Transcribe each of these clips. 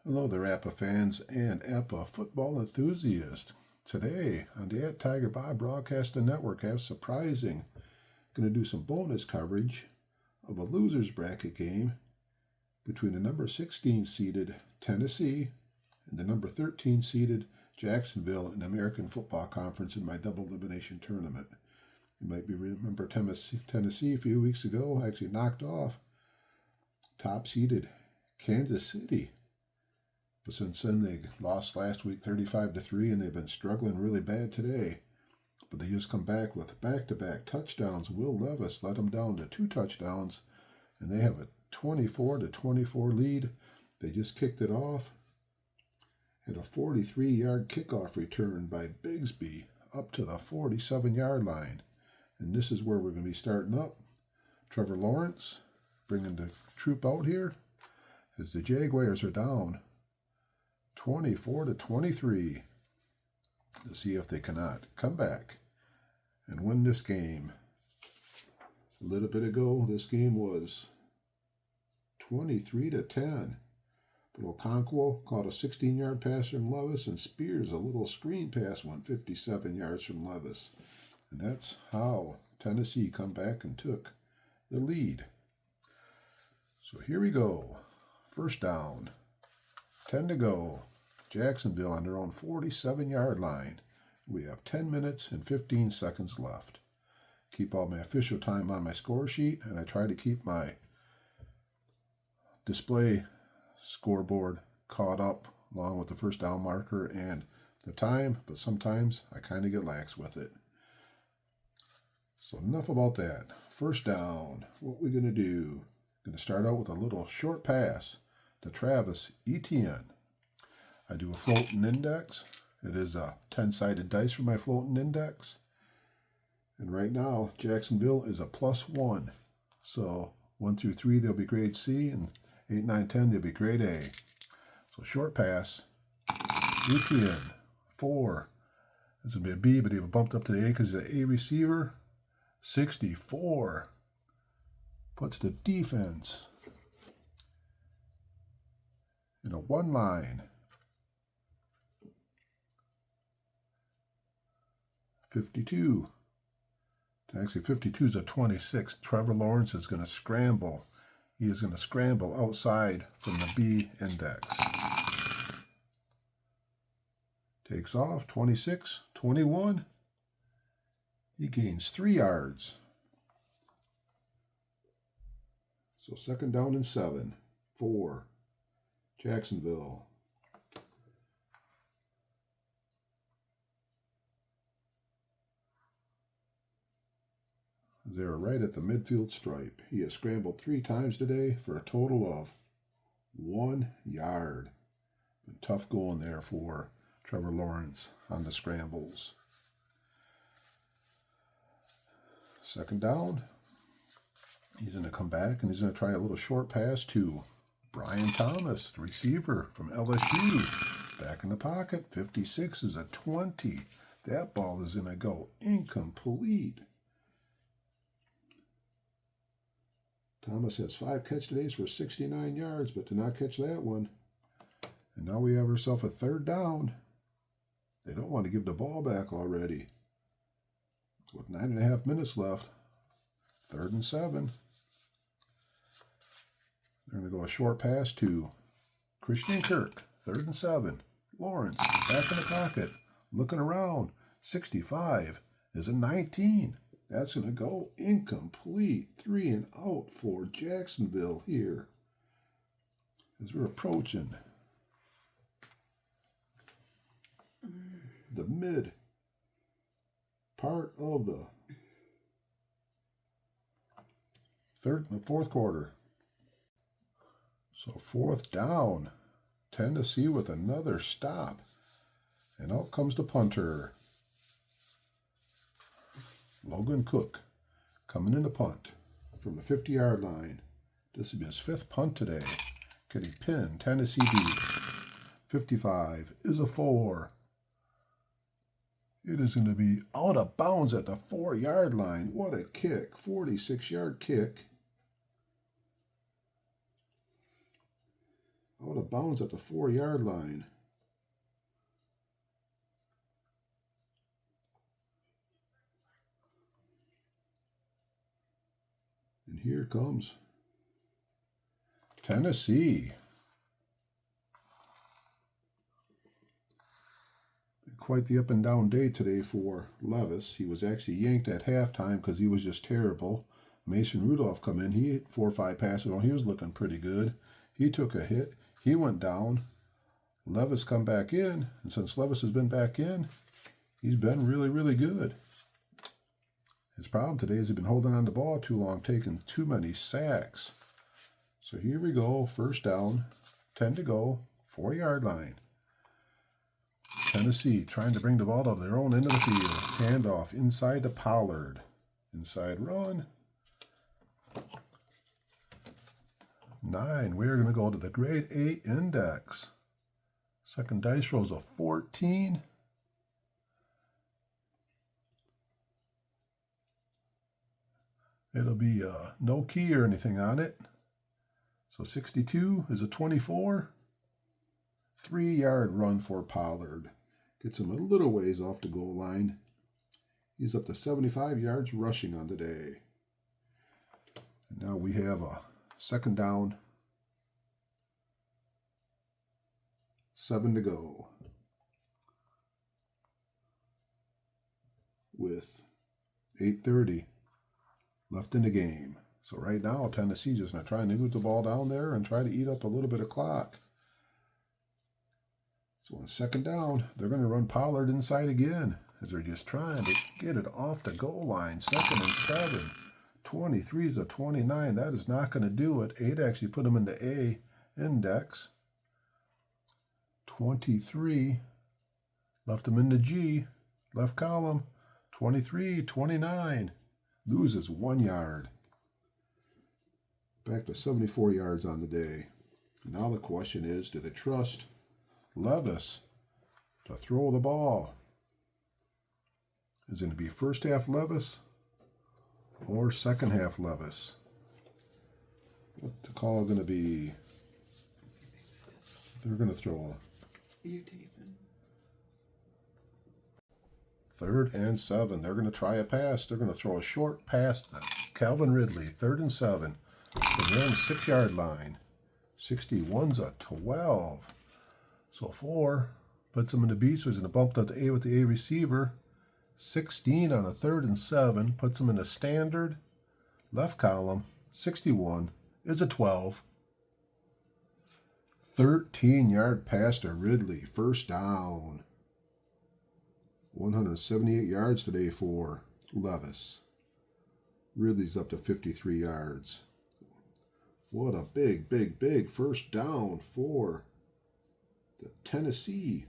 Hello there, APBA fans and APBA football enthusiasts. Today on the Tigerbob Broadcasting Network, I have surprising. Going to do some bonus coverage of a loser's bracket game between the number 16 seeded Tennessee and the number 13 seeded Jacksonville in the American Football Conference in my double elimination tournament. You might remember Tennessee a few weeks ago actually knocked off top seeded Kansas City. But since then, they lost last week 35-3, and they've been struggling really bad today. But they just come back with back-to-back touchdowns. Will Levis let them down to 2 touchdowns, and they have a 24-24 lead. They just kicked it off. Had a 43-yard kickoff return by Bigsby up to the 47-yard line. And this is where we're going to be starting up. Trevor Lawrence bringing the troop out here as the Jaguars are down 24-23 to see if they cannot come back and win this game. A little bit ago, this game was 23-10. But Okonkwo caught a 16-yard pass from Levis, and Spears, a little screen pass, went 57 yards from Levis. And that's how Tennessee come back and took the lead. So here we go. First down. 10 to go. Jacksonville on their own 47-yard line. We have 10 minutes and 15 seconds left. Keep all my official time on my score sheet, and I try to keep my display scoreboard caught up along with the first down marker and the time, but sometimes I kind of get lax with it. So enough about that. First down, what we're going to do, going to start out with a little short pass to Travis Etienne. I do a floating index. It is a 10-sided dice for my floating index. And right now, Jacksonville is a +1. So 1 through 3, they'll be grade C, and 8, 9, 10, they'll be grade A. So short pass, Etienne, 4. This would be a B, but he bumped up to the A because he's an A receiver. 64. Puts the defense in a 1 line. 52. Actually, 52 is a 26. Trevor Lawrence is going to scramble. He is going to scramble outside from the B index. Takes off, 26, 21. He gains 3 yards. So second down and 7. 4. Jacksonville. They're right at the midfield stripe. He has scrambled 3 times today for a total of 1 yard. Been tough going there for Trevor Lawrence on the scrambles. Second down. He's going to come back and he's going to try a little short pass to Brian Thomas, the receiver from LSU. Back in the pocket. 56 is a 20. That ball is going to go incomplete. Thomas has 5 catch todays for 69 yards, but did not catch that one. And now we have ourselves a third down. They don't want to give the ball back already. With 9.5 minutes left. 3rd and 7. They're going to go a short pass to Christian Kirk. 3rd and 7. Lawrence back in the pocket. Looking around. 65 is a 19. That's going to go incomplete. 3 and out for Jacksonville here. As we're approaching the mid part of the fourth quarter. So 4th down. Tennessee with another stop. And out comes the punter. Logan Cook coming in to punt from the 50-yard line. This will be his 5th punt today. Getting pinned. Tennessee beat. 55 is a 4. It is going to be out of bounds at the 4-yard line. What a kick. 46-yard kick. Out of bounds at the 4-yard line. And here comes Tennessee. Quite the up and down day today for Levis. He was actually yanked at halftime because he was just terrible. Mason Rudolph come in. He hit 4 or 5 passes. Well, he was looking pretty good. He took a hit. He went down. Levis come back in. And since Levis has been back in, he's been really, really good. His problem today is he's been holding on the ball too long, taking too many sacks. So here we go. First down. 10 to go. 4-yard line. Tennessee trying to bring the ball to their own end of the field. Handoff inside to Pollard. Inside run. 9. We're going to go to the grade 8 index. Second dice roll is a 14. It'll be no key or anything on it. So 62 is a 24. 3-yard run for Pollard. Gets him a little ways off the goal line. He's up to 75 yards rushing on the day. And now we have a second down. 7 to go. With 8:30 left in the game. So right now, Tennessee's just going to try and move the ball down there and try to eat up a little bit of clock. So on second down, they're going to run Pollard inside again as they're just trying to get it off the goal line. 2nd and 7. 23 is a 29. That is not going to do it. 8 actually put them into A index. 23 left them into G, left column. 23, 29. Loses 1 yard. Back to 74 yards on the day. Now the question is, do they trust Levis to throw the ball? Is it going to be first half Levis or second half Levis? What's the call going to be? They're going to throw a 3rd and 7. They're going to try a pass. They're going to throw a short pass to Calvin Ridley. 3rd and 7. So they're on the 6-yard line. 61's a 12. So 4 puts him in the B, so he's going to bump up to A with the A receiver. 16 on a 3rd and 7 puts him in the standard left column. 61 is a 12. 13-yard pass to Ridley. First down. 178 yards today for Levis. Ridley's up to 53 yards. What a big, big, big first down for the Tennessee.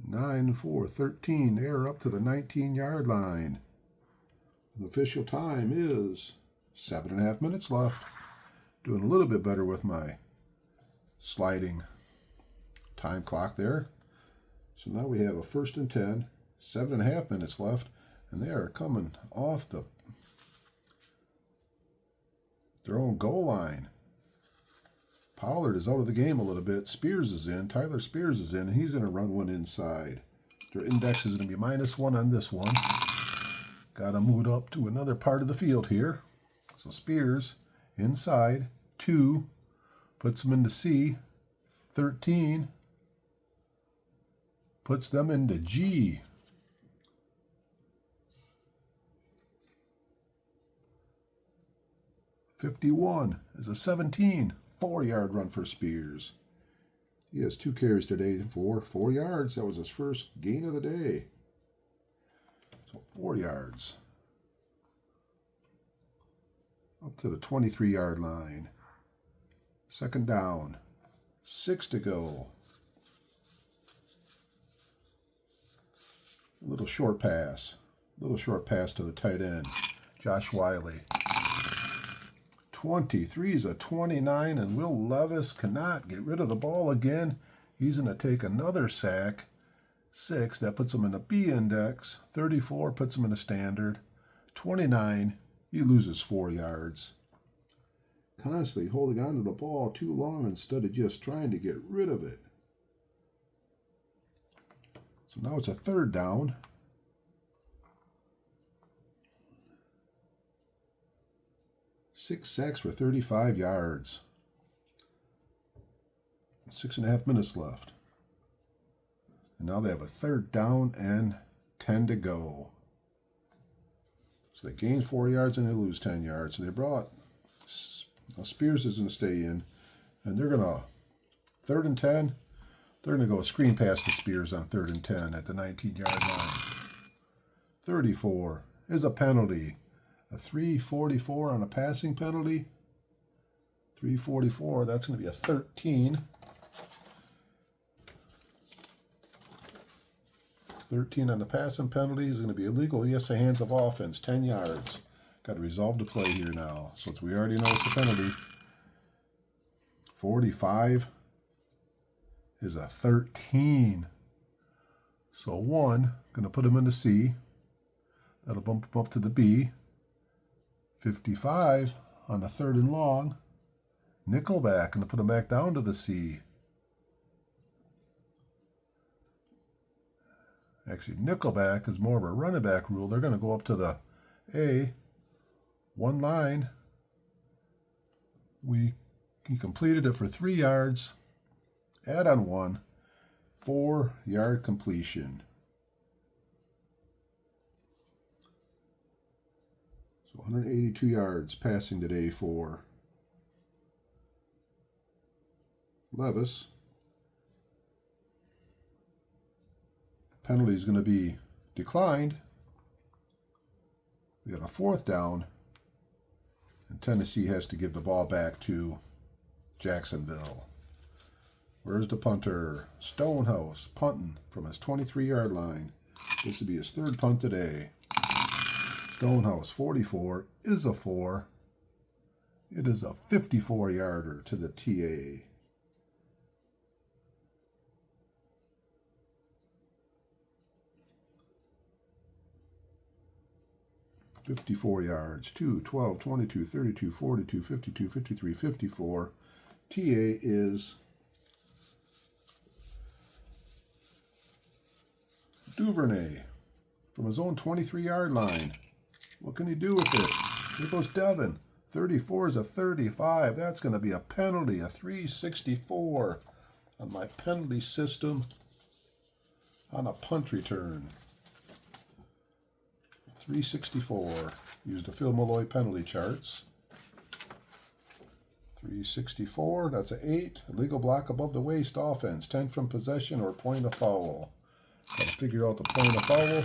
Nine, 4, 13. They're up to the 19-yard line. The official time is 7.5 minutes left. Doing a little bit better with my sliding time clock there. So now we have a 1st and 10. 7.5 minutes left. And they are coming off their own goal line. Pollard is out of the game a little bit. Spears is in. Tyler Spears is in, and he's going to run one inside. Their index is going to be -1 on this one. Got to move up to another part of the field here. So Spears inside. 2 puts them into C. 13 puts them into G. 51 is a 17. 4-yard run for Spears. He has 2 carries today for 4 yards. That was his first gain of the day. So 4 yards. Up to the 23-yard line. Second down. 6 to go. A little short pass. Little short pass to the tight end, Josh Wiley. 23 is a 29, and Will Levis cannot get rid of the ball again. He's going to take another sack. 6, that puts him in a B index. 34 puts him in a standard. 29 He loses 4 yards. Constantly holding on to the ball too long instead of just trying to get rid of it. So now it's a 3rd down. Six sacks for 35 yards. 6.5 minutes left. And now they have a 3rd down and 10 to go. So they gain 4 yards and they lose 10 yards. So they brought, Spears is going to stay in. And they're going to, 3rd and 10, they're going to go a screen pass to Spears on 3rd and 10 at the 19-yard line. 34 is a penalty. A 3:44 on a passing penalty. 3:44, that's going to be a 13. 13 on the passing penalty is going to be illegal. Yes, the hands of offense, 10 yards. Got to resolve the play here now. So we already know it's a penalty. 45 is a 13. So 1, going to put him in the C. That'll bump him up to the B. 55 on the 3rd and long. Nickelback, going to put him back down to the C. Actually, nickelback is more of a running back rule. They're going to go up to the A. 1 line. He completed it for 3 yards. Add on 1. 4-yard completion. So 182 yards passing today for Levis. Penalty is going to be declined. We got a 4th down. And Tennessee has to give the ball back to Jacksonville. Where's the punter? Stonehouse punting from his 23-yard line. This will be his 3rd punt today. Stonehouse, 44, is a 4. It is a 54-yarder to the TA. $54 yards. 2, 12, 22, 32, 42, 52, 53, 54. TA is Duvernay from his own 23-yard line. What can he do with it? Here goes Devin. 34 is a 35. That's going to be a penalty, a 364 on my penalty system on a punt return. 364. Use the Phil Malloy penalty charts. 364, that's an 8. Illegal block above the waist offense. 10 from possession or point of foul. Got to figure out the point of foul.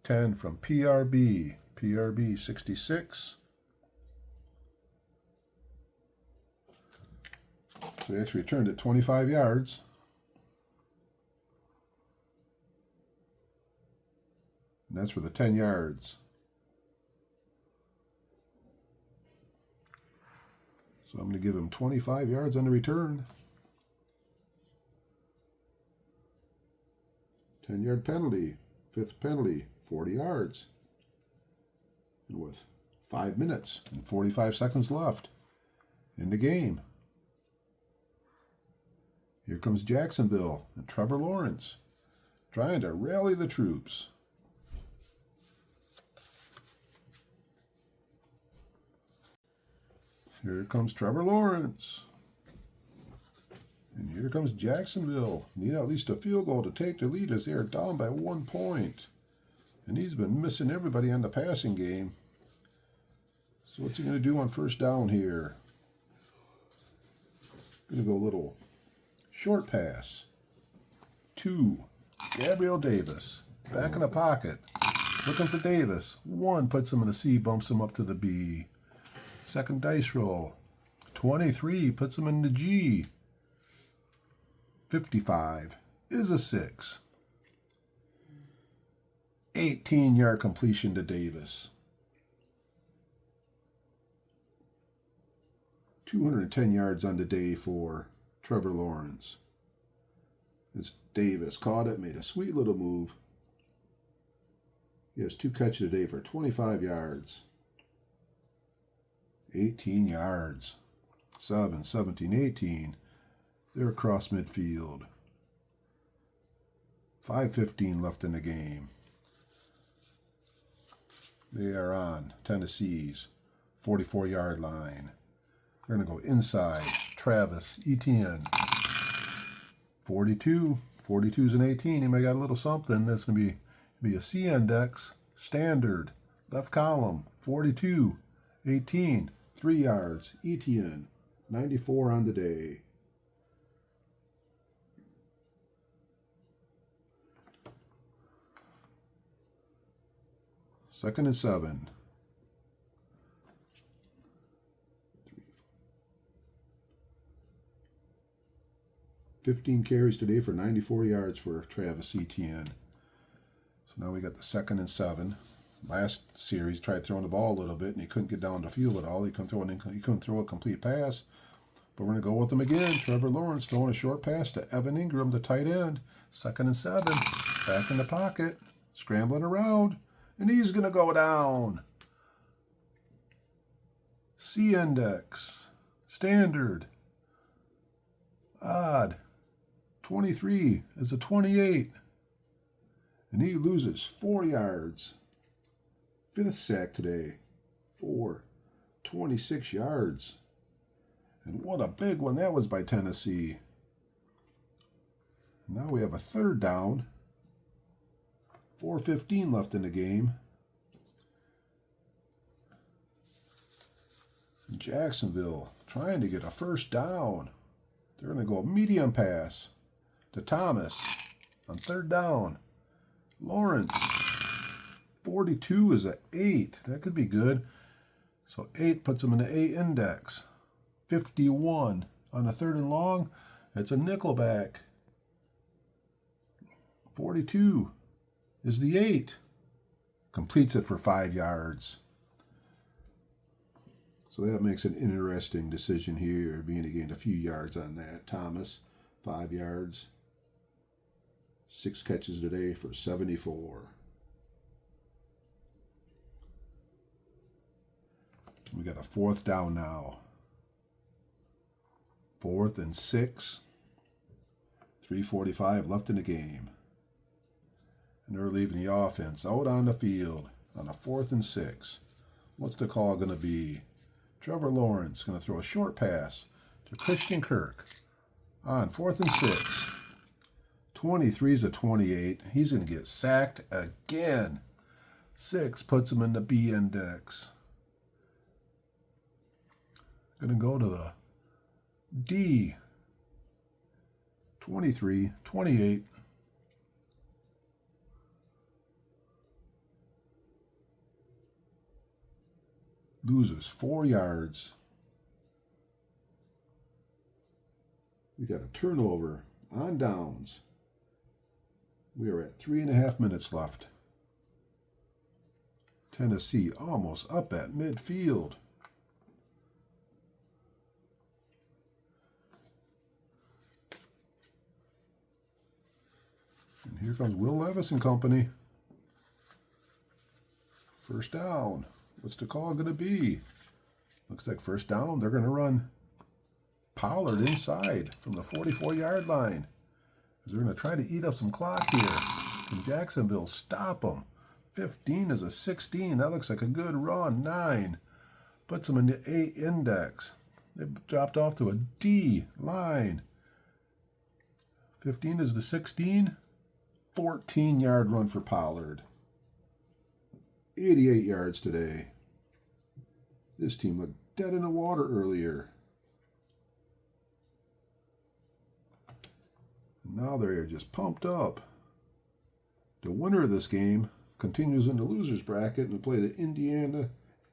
$10 from PRB. PRB 66. So he actually returned it 25 yards. And that's for the 10 yards. So I'm going to give him 25 yards on the return. 10-yard penalty. 5th penalty, 40 yards. And with 5 minutes and 45 seconds left in the game. Here comes Jacksonville and Trevor Lawrence trying to rally the troops. Here comes Trevor Lawrence. And here comes Jacksonville. Need at least a field goal to take the lead as they are down by 1 point. And he's been missing everybody on the passing game. So what's he going to do on 1st down here? Going to go a little short pass. 2. Gabriel Davis. Back in the pocket. Looking for Davis. 1 puts him in the C, bumps him up to the B. 2nd dice roll. 23 puts him in the G. 55 is a 6. 18-yard completion to Davis. 210 yards on the day for Trevor Lawrence. It's Davis. Caught it, made a sweet little move. He has 2 catches today for 25 yards. 18 yards. 7, 17, 18. They're across midfield. 5:15 left in the game. They are on Tennessee's 44-yard line. They're going to go inside. Travis Etienne. 42. 42's an 18. He might got a little something. That's going to be a C index. Standard. Left column. 42. 18. 3 yards. Etienne. 94 on the day. Second and 7. 15 carries today for 94 yards for Travis Etienne. So now we got the 2nd and 7. Last series tried throwing the ball a little bit and he couldn't get down the field at all. He couldn't throw a complete pass. But we're going to go with him again. Trevor Lawrence throwing a short pass to Evan Ingram, the tight end. 2nd and 7. Back in the pocket. Scrambling around. And he's going to go down. C index. Standard. Odd. 23 is a 28. And he loses 4 yards. 5th sack today. 26 yards. And what a big one that was by Tennessee. Now we have a 3rd down. 4:15 left in the game. Jacksonville trying to get a 1st down. They're going to go medium pass to Thomas on 3rd down. Lawrence. 42 is a 8. That could be good. So 8 puts him in the A index. 51 on a 3rd and long. It's a nickelback. 42 is the 8. Completes it for 5 yards. So that makes an interesting decision here, being he gained a few yards on that. Thomas, 5 yards. 6 catches today for 74. We got a 4th down now. 4th and 6. 3:45 left in the game. And they're leaving the offense out on the field on a 4th and 6. What's the call going to be? Trevor Lawrence going to throw a short pass to Christian Kirk on 4th and 6. 23 is a 28. He's going to get sacked again. 6 puts him in the B index. Going to go to the D. 23, 28. Loses 4 yards. We got a turnover on downs. We are at 3.5 minutes left. Tennessee almost up at midfield. And here comes Will Levis and company. 1st down. What's the call going to be? Looks like 1st down. They're going to run Pollard inside from the 44-yard line. They're going to try to eat up some clock here. Can Jacksonville stop them? 15 is a 16. That looks like a good run. 9 puts them in the A index. They dropped off to a D line. 15 is the 16. 14-yard run for Pollard. 88 yards today. This team looked dead in the water earlier. Now they're just pumped up. The winner of this game continues in the loser's bracket and play the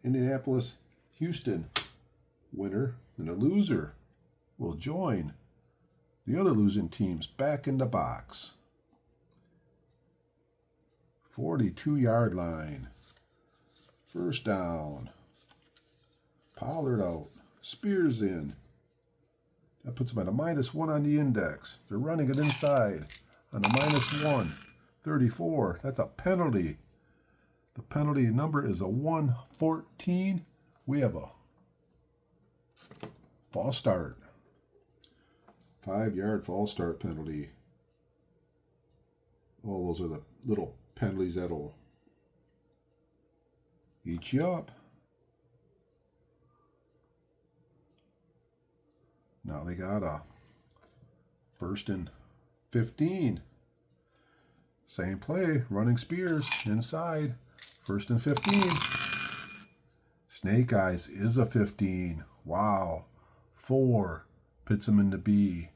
Indianapolis, Houston winner. And the loser will join the other losing teams back in the box. 42-yard line. 1st down. Pollard out. Spears in. That puts them at a -1 on the index. They're running it inside on a -1. 34. That's a penalty. The penalty number is a 114. We have a false start. 5-yard false start penalty. All those are the little penalties that'll eat you up. Now they got a 1st and 15. Same play, running Spears inside. 1st and 15. Snake Eyes is a 15. Wow. 4 puts him into B.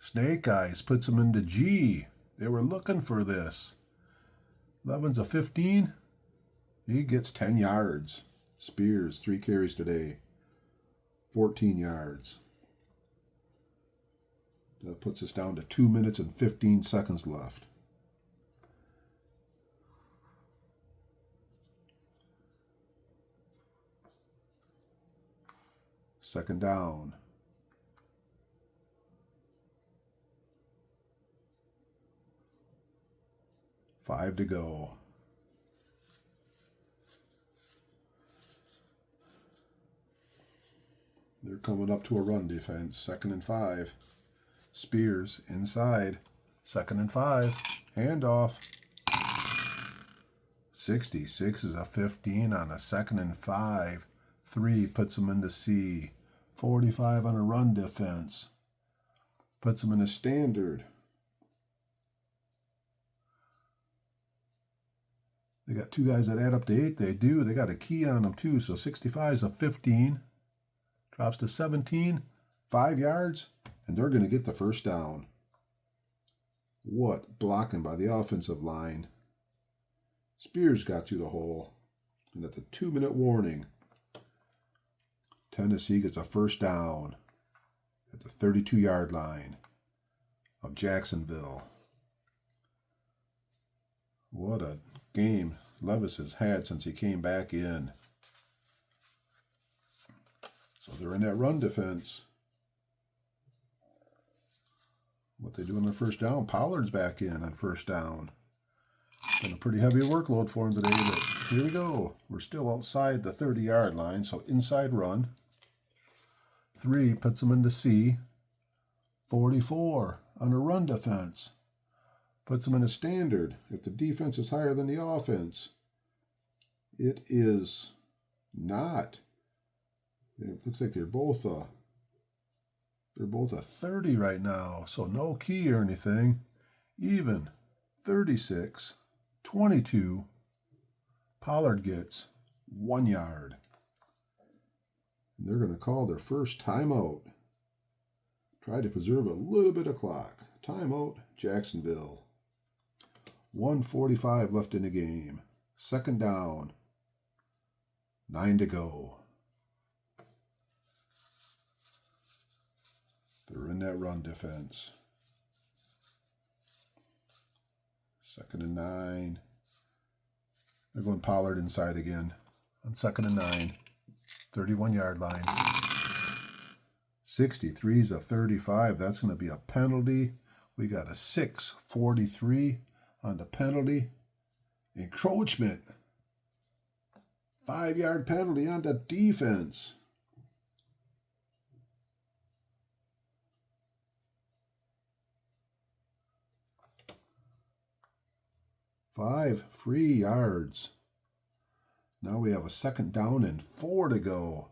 Snake Eyes puts him into G. They were looking for this. 11's a 15. He gets 10 yards. Spears, 3 carries today. 14 yards. That puts us down to 2 minutes and 15 seconds left. Second down. Five to go. They're coming up to a run defense. 2nd and 5. Spears inside. 2nd and 5. Handoff. 66 is a 15 on a 2nd and 5. 3 puts them into C. 45 on a run defense. Puts them in a standard. They got 2 guys that add up to 8. They do. They got a key on them too. So 65 is a 15. Drops to 17. 5 yards. And they're going to get the first down. What blocking by the offensive line. Spears got through the hole. And at the 2-minute warning, Tennessee gets a first down at the 32-yard line of Jacksonville. What a game Levis has had since he came back in. So they're in that run defense. What they do on the first down, Pollard's back in on first down. Been a pretty heavy workload for him today, but here we go. We're still outside the 30-yard line, so inside run. 3 puts them into C. 44 on a run defense. Puts them in a standard. If the defense is higher than the offense, it is not. It looks like they're both a 30 right now, so no key or anything. Even 36, 22. Pollard gets 1 yard. And they're going to call their first timeout. Try to preserve a little bit of clock. Timeout, Jacksonville. 1:45 left in the game. Second down. 9 to go. They're in that run defense. 2nd and 9. They're going Pollard inside again on 2nd and 9. 31-yard line. 63 is a 35. That's going to be a penalty. We got a 6:43 on the penalty. Encroachment. 5-yard penalty on the defense. Five free yards. Now we have a 2nd down and 4 to go.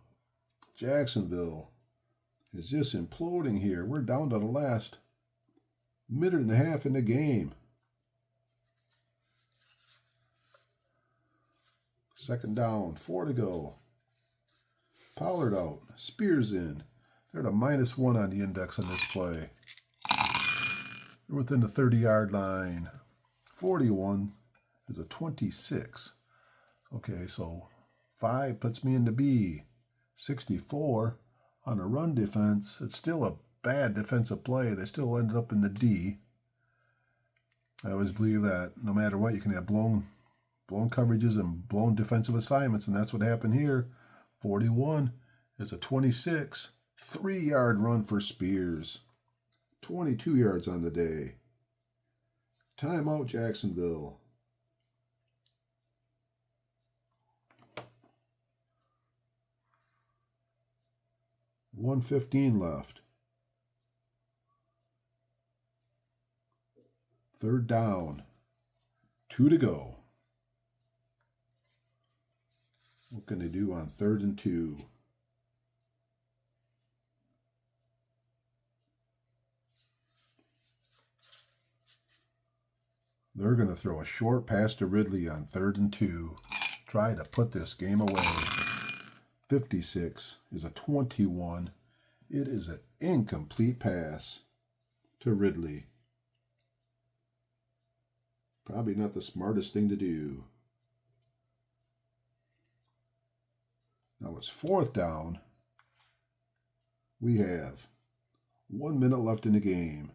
Jacksonville is just imploding here. We're down to the last minute and a half in the game. 2nd down, 4 to go. Pollard out. Spears in. They're at a -1 on the index on this play. They're within the 30-yard line. 41 is a 26. Okay, so 5 puts me into B. 64 on a run defense. It's still a bad defensive play. They still ended up in the D. I always believe that no matter what, you can have blown coverages and blown defensive assignments, and that's what happened here. 41 is a 26. 3-yard run for Spears. 22 yards on the day. Timeout, Jacksonville. 1:15 left. 3rd down. 2 to go. What can they do on 3rd and 2? They're going to throw a short pass to Ridley on 3rd and 2. Try to put this game away. 56 is a 21. It is an incomplete pass to Ridley. Probably not the smartest thing to do. Now it's 4th down. We have 1 minute left in the game.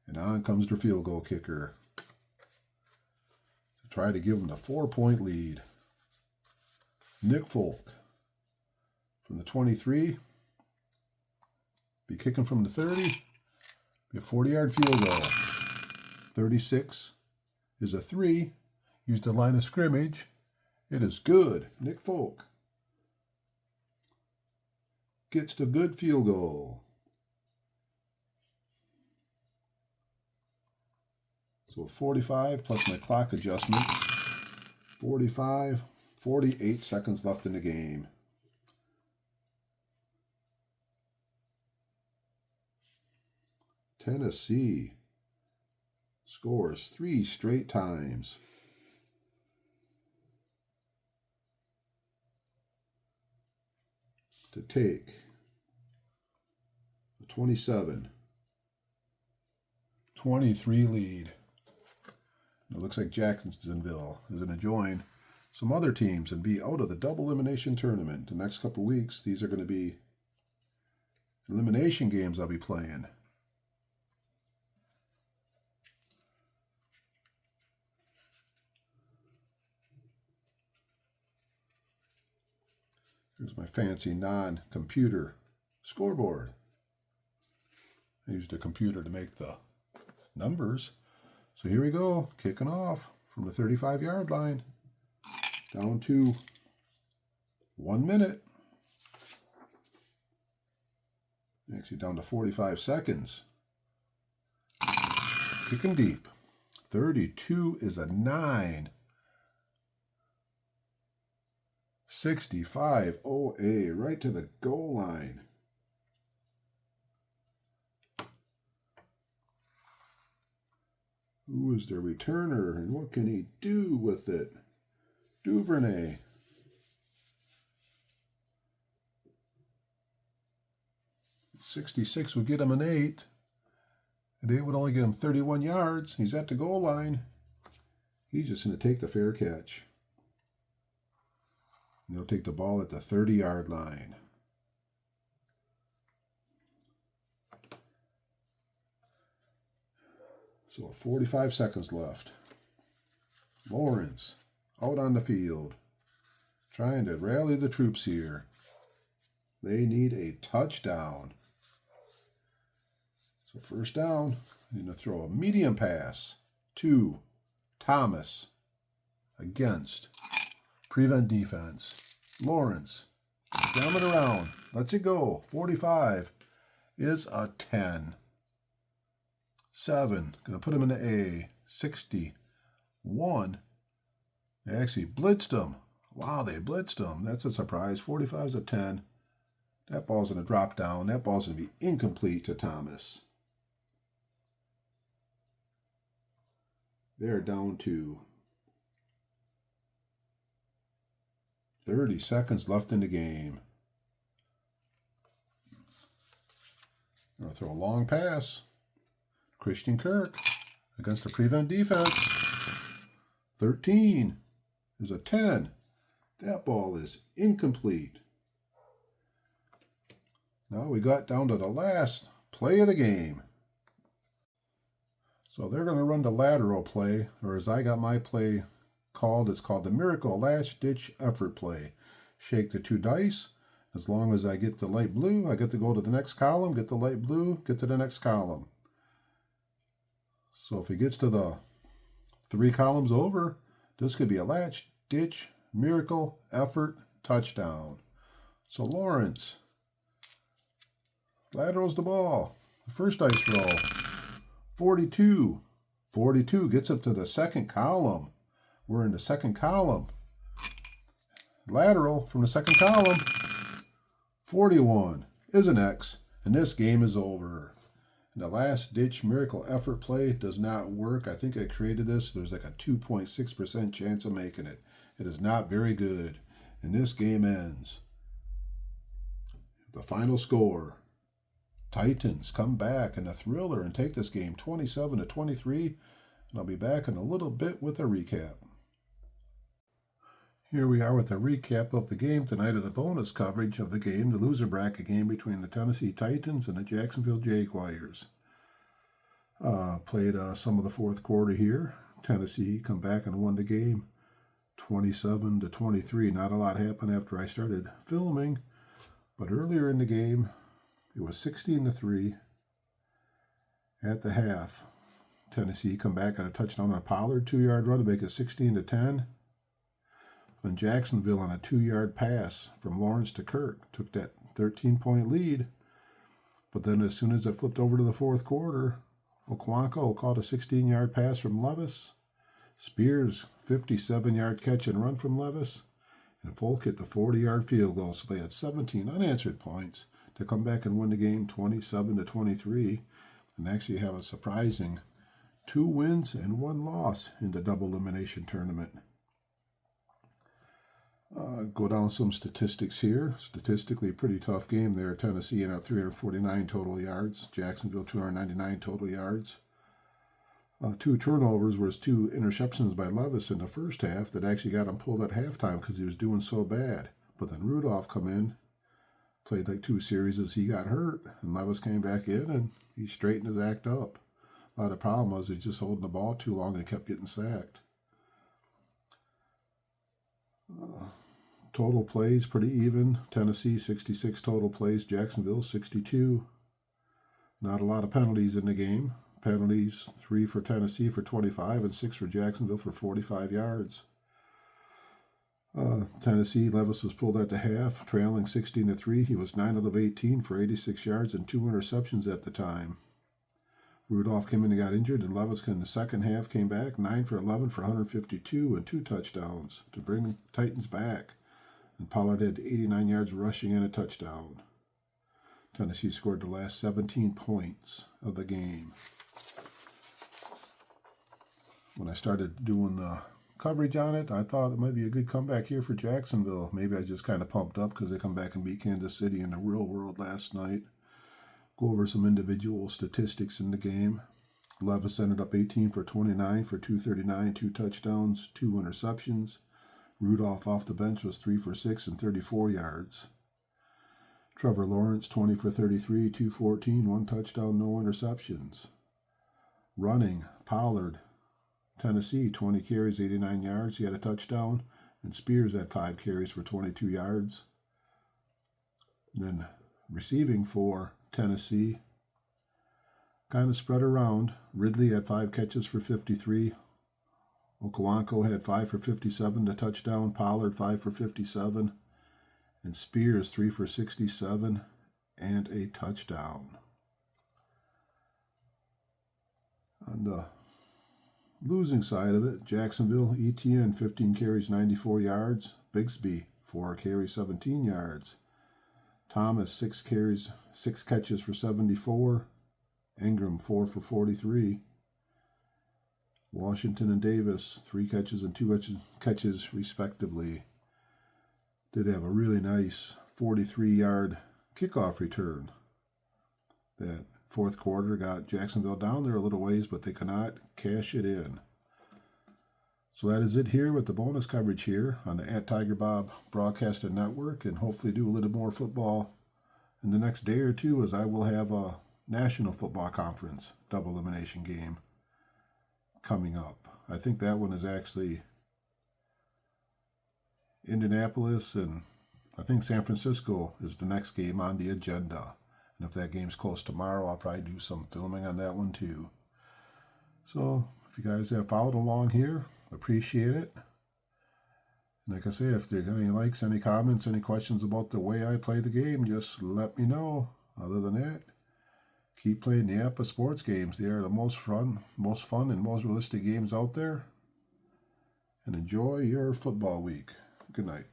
And on comes the field goal kicker to try to give them the 4-point lead. Nick Folk from the 23. Be kicking from the 30. Be a 40-yard field goal. 36 is a 3. Use the line of scrimmage. It is good. Nick Folk gets the good field goal. So 45 plus my clock adjustment. 48 seconds left in the game. Tennessee scores 3 straight times. To take a 27-23 lead. It looks like Jacksonville is going to join some other teams and be out of the double elimination tournament. The next couple weeks, these are going to be elimination games I'll be playing. Here's my fancy non-computer scoreboard. I used a computer to make the numbers. So here we go, kicking off from the 35-yard line. Down to 1 minute. Actually down to 45 seconds. Kicking deep. 32 is a 9. 65 OA right to the goal line. Who is the returner and what can he do with it? Duvernay. .66 would get him an 8. And 8 would only get him 31 yards. He's at the goal line. He's just going to take the fair catch. And he'll take the ball at the 30-yard line. So 45 seconds left. Lawrence out on the field, trying to rally the troops here. They need a touchdown. So 1st down, I'm going to throw a medium pass to Thomas against prevent defense. Lawrence, jamming around, lets it go. 45 is a 10. 7, going to put him in the A. 61. They actually blitzed him. Wow, they blitzed him. That's a surprise. 45 is a 10. That ball's going to drop down. That ball's going to be incomplete to Thomas. They're down to 30 seconds left in the game. Going to throw a long pass. Christian Kirk against the prevent defense. 13 is a 10. That ball is incomplete. Now we got down to the last play of the game. So they're going to run the lateral play, or as I got my play called, it's called the Miracle Last Ditch Effort Play. Shake the 2 dice As long as I get the light blue, I get to go to the next column, get the light blue, get to the next column. So if he gets to the 3 columns over, this could be a latch, ditch, miracle, effort, touchdown. So Lawrence laterals the ball. The first dice roll, 42. 42 gets up to the second column. We're in the second column. Lateral from the second column, 41 is an X, and this game is over. And the last ditch miracle effort play does not work. I think I created this. There's like a 2.6% chance of making it. It is not very good. And this game ends. The final score, Titans come back in a thriller and take this game 27-23. And I'll be back in a little bit with a recap. Here we are with a recap of the game tonight, of the bonus coverage of the game, the loser bracket game between the Tennessee Titans and the Jacksonville Jaguars. Played some of the fourth quarter here. Tennessee come back and won the game 27-23. Not a lot happened after I started filming, but earlier in the game it was 16-3 at the half. Tennessee come back on a touchdown on a Pollard 2-yard run to make it 16-10. And Jacksonville on a 2-yard pass from Lawrence to Kirk took that 13-point lead. But then as soon as it flipped over to the fourth quarter, Okonkwo caught a 16-yard pass from Levis. Spears, 57-yard catch and run from Levis. And Folk hit the 40-yard field goal. So they had 17 unanswered points to come back and win the game 27-23. And actually have a surprising 2 wins and 1 loss in the double elimination tournament. Go down some statistics here. Statistically, pretty tough game there. Tennessee ended up 349 total yards. Jacksonville 299 total yards. 2 turnovers was 2 interceptions by Levis in the first half that actually got him pulled at halftime because he was doing so bad. But then Rudolph come in, played like 2 series as he got hurt, and Levis came back in and he straightened his act up. A lot of the problem was he was just holding the ball too long and kept getting sacked. Total plays pretty even. Tennessee 66 total plays, Jacksonville 62. Not a lot of penalties in the game. Penalties 3 for Tennessee for 25 and 6 for Jacksonville for 45 yards. Tennessee, Levis was pulled at the half, trailing 16-3. He was 9 out of 18 for 86 yards and 2 interceptions at the time. Rudolph came in and got injured, and Levis in the second half came back 9 for 11 for 152 and 2 touchdowns to bring the Titans back. And Pollard had 89 yards rushing and a touchdown. Tennessee scored the last 17 points of the game. When I started doing the coverage on it, I thought it might be a good comeback here for Jacksonville. Maybe I just kind of pumped up because they come back and beat Kansas City in the real world last night. Go over some individual statistics in the game. Levis ended up 18 for 29 for 239, 2 touchdowns, 2 interceptions. Rudolph off the bench was 3 for 6 and 34 yards. Trevor Lawrence 20 for 33, 214, 1 touchdown, no interceptions. Running, Pollard, Tennessee 20 carries, 89 yards. He had a touchdown. And Spears had 5 carries for 22 yards. And then receiving for Tennessee, kind of spread around. Ridley had 5 catches for 53. Okonkwo had 5 for 57, the touchdown. Pollard 5 for 57. And Spears 3 for 67 and a touchdown. On the losing side of it, Jacksonville, ETN 15 carries, 94 yards. Bigsby 4 carries, 17 yards. Thomas 6 carries, 6 catches for 74. Ingram 4 for 43. Washington and Davis 3 catches and 2 catches respectively. Did have a really nice 43-yard kickoff return. That fourth quarter got Jacksonville down there a little ways, but they cannot cash it in. So that is it here with the bonus coverage here on the @Tigerbob Broadcasting Network, and hopefully do a little more football in the next day or two, as I will have a National Football Conference double elimination game coming up. I think that one is actually Indianapolis and I think San Francisco is the next game on the agenda. And if that game's close tomorrow, I'll probably do some filming on that one too. So if you guys have followed along here, appreciate it. And like I say, if there's any likes, any comments, any questions about the way I play the game, just let me know. Other than that, keep playing the APBA sports games. They are the most fun and most realistic games out there. And enjoy your football week. Good night.